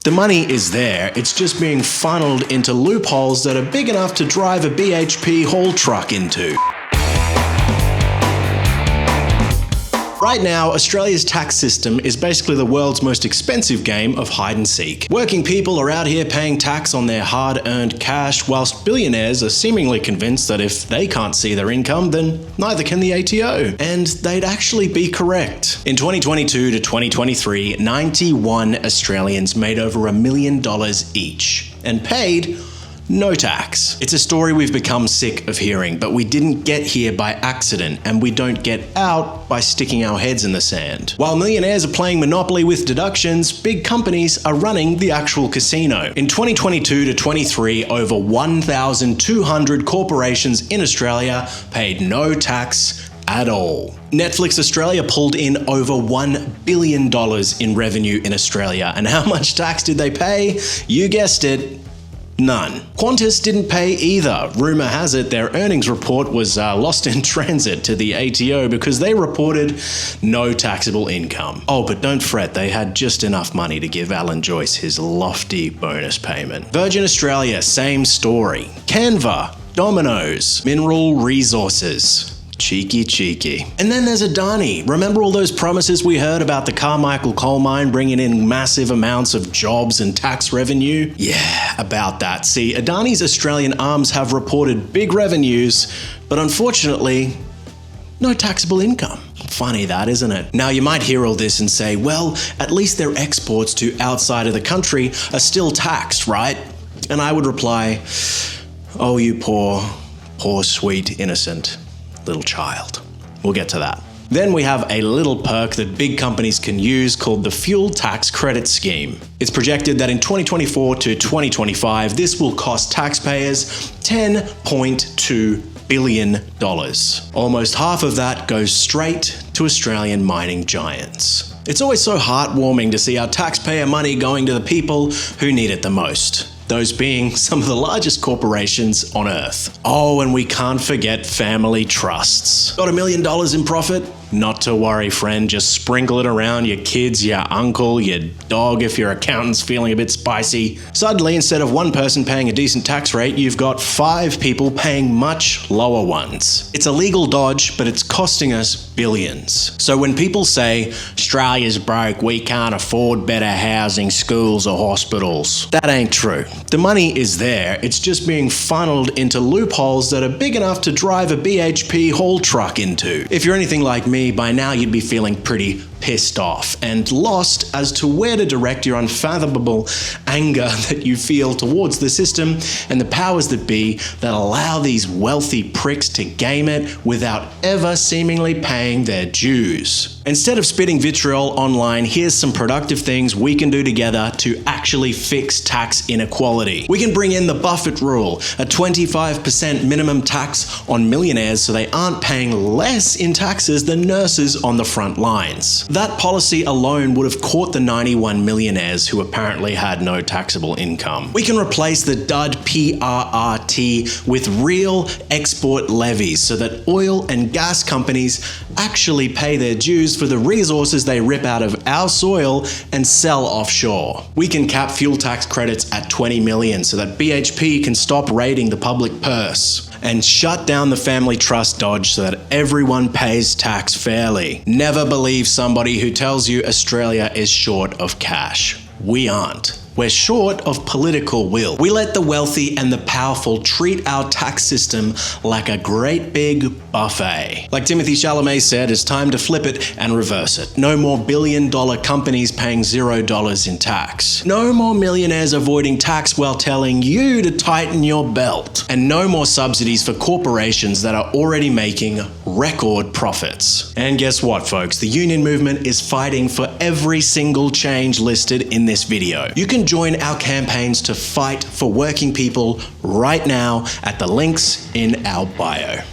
The money is there, it's just being funneled into loopholes that are big enough to drive a BHP haul truck into. Right now, Australia's tax system is basically the world's most expensive game of hide and seek. Working people are out here paying tax on their hard-earned cash, whilst billionaires are seemingly convinced that if they can't see their income, then neither can the ATO. And they'd actually be correct. In 2022 to 2023, 91 Australians made over $1 million each and paid no tax. It's a story we've become sick of hearing, but we didn't get here by accident, and we don't get out by sticking our heads in the sand. While millionaires are playing Monopoly with deductions, big companies are running the actual casino. In 2022 to 23, over 1,200 corporations in Australia paid no tax at all. Netflix Australia pulled in over $1 billion in revenue in Australia, and how much tax did they pay? You guessed it. None. Qantas didn't pay either. Rumour has it their earnings report was lost in transit to the ATO because they reported no taxable income. Oh, but don't fret, they had just enough money to give Alan Joyce his lofty bonus payment. Virgin Australia, same story. Canva, Domino's, Mineral Resources. Cheeky. And then there's Adani. Remember all those promises we heard about the Carmichael coal mine bringing in massive amounts of jobs and tax revenue? Yeah, about that. See, Adani's Australian arms have reported big revenues, but unfortunately, no taxable income. Funny that, isn't it? Now you might hear all this and say, well, at least their exports to outside of the country are still taxed, right? And I would reply, oh, you poor, sweet, innocent little child. We'll get to that. Then we have a little perk that big companies can use called the Fuel Tax Credit Scheme. It's projected that in 2024 to 2025, this will cost taxpayers $10.2 billion. Almost half of that goes straight to Australian mining giants. It's always so heartwarming to see our taxpayer money going to the people who need it the most. Those being some of the largest corporations on Earth. Oh, and we can't forget family trusts. Got $1 million in profit? Not to worry, friend. Just sprinkle it around your kids, your uncle, your dog if your accountant's feeling a bit spicy. Suddenly, instead of one person paying a decent tax rate, you've got 5 people paying much lower ones. It's a legal dodge, but it's costing us billions. So when people say, Australia's broke, we can't afford better housing, schools, or hospitals, that ain't true. The money is there, it's just being funneled into loopholes that are big enough to drive a BHP haul truck into. If you're anything like me, by now you'd be feeling pretty pissed off and lost as to where to direct your unfathomable anger that you feel towards the system and the powers that be that allow these wealthy pricks to game it without ever seemingly paying their dues. Instead of spitting vitriol online, here's some productive things we can do together to actually fix tax inequality. We can bring in the Buffett rule, a 25% minimum tax on millionaires so they aren't paying less in taxes than nurses on the front lines. That policy alone would have caught the 91 millionaires who apparently had no taxable income. We can replace the dud PRRT with real export levies so that oil and gas companies actually pay their dues for the resources they rip out of our soil and sell offshore. We can cap fuel tax credits at 20 million so that BHP can stop raiding the public purse. And shut down the family trust dodge so that everyone pays tax fairly. Never believe somebody who tells you Australia is short of cash. We aren't. We're short of political will. We let the wealthy and the powerful treat our tax system like a great big buffet. Like Timothy Chalamet said, it's time to flip it and reverse it. No more billion-dollar companies paying $0 in tax. No more millionaires avoiding tax while telling you to tighten your belt. And no more subsidies for corporations that are already making record profits. And guess what, folks? The union movement is fighting for every single change listed in this video. You can join our campaigns to fight for working people right now at the links in our bio.